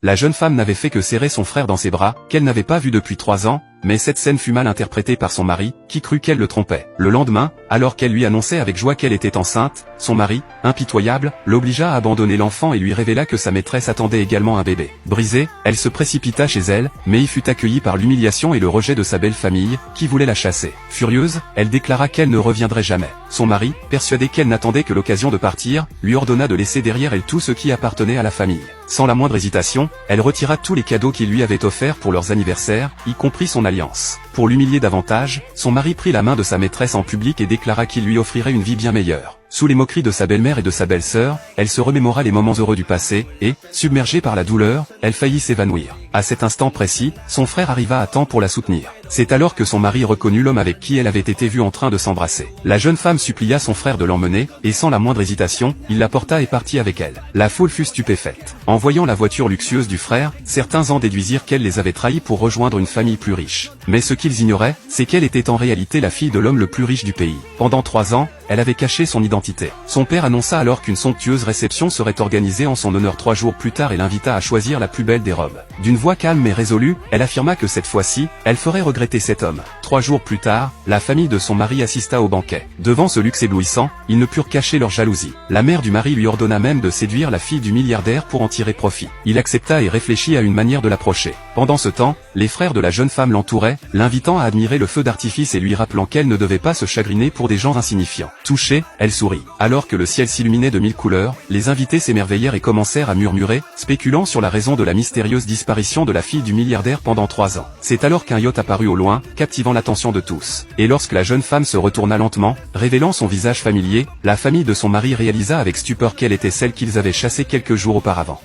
La jeune femme n'avait fait que serrer son frère dans ses bras, qu'elle n'avait pas vu depuis 3 ans, mais cette scène fut mal interprétée par son mari, qui crut qu'elle le trompait. Le lendemain, alors qu'elle lui annonçait avec joie qu'elle était enceinte, son mari, impitoyable, l'obligea à abandonner l'enfant et lui révéla que sa maîtresse attendait également un bébé. Brisée, elle se précipita chez elle, mais y fut accueillie par l'humiliation et le rejet de sa belle famille, qui voulait la chasser. Furieuse, elle déclara qu'elle ne reviendrait jamais. Son mari, persuadé qu'elle n'attendait que l'occasion de partir, lui ordonna de laisser derrière elle tout ce qui appartenait à la famille. Sans la moindre hésitation, elle retira tous les cadeaux qu'il lui avait offerts pour leurs anniversaires, y compris son alliance. Pour l'humilier davantage, son mari prit la main de sa maîtresse en public et déclara qu'il lui offrirait une vie bien meilleure. Sous les moqueries de sa belle-mère et de sa belle-sœur, elle se remémora les moments heureux du passé, et, submergée par la douleur, elle faillit s'évanouir. À cet instant précis, son frère arriva à temps pour la soutenir. C'est alors que son mari reconnut l'homme avec qui elle avait été vue en train de s'embrasser. La jeune femme supplia son frère de l'emmener, et sans la moindre hésitation, il la porta et partit avec elle. La foule fut stupéfaite. En voyant la voiture luxueuse du frère, certains en déduisirent qu'elle les avait trahis pour rejoindre une famille plus riche. Mais ce qu'ils ignoraient, c'est qu'elle était en réalité la fille de l'homme le plus riche du pays. Pendant 3 ans, elle avait caché son identité. Son père annonça alors qu'une somptueuse réception serait organisée en son honneur 3 jours plus tard et l'invita à choisir la plus belle des robes. D'une voix calme et résolue, elle affirma que cette fois-ci, elle ferait regretter cet homme. 3 jours plus tard, la famille de son mari assista au banquet. Devant ce luxe éblouissant, ils ne purent cacher leur jalousie. La mère du mari lui ordonna même de séduire la fille du milliardaire pour en tirer profit. Il accepta et réfléchit à une manière de l'approcher. Pendant ce temps, les frères de la jeune femme l'entouraient, l'invitant à admirer le feu d'artifice et lui rappelant qu'elle ne devait pas se chagriner pour des gens insignifiants. Touchée, elle sourit. Alors que le ciel s'illuminait de 1000 couleurs, les invités s'émerveillèrent et commencèrent à murmurer, spéculant sur la raison de la mystérieuse disparition de la fille du milliardaire pendant 3 ans. C'est alors qu'un yacht apparut au loin, captivant l'attention de tous. Et lorsque la jeune femme se retourna lentement, révélant son visage familier, la famille de son mari réalisa avec stupeur qu'elle était celle qu'ils avaient chassée quelques jours auparavant.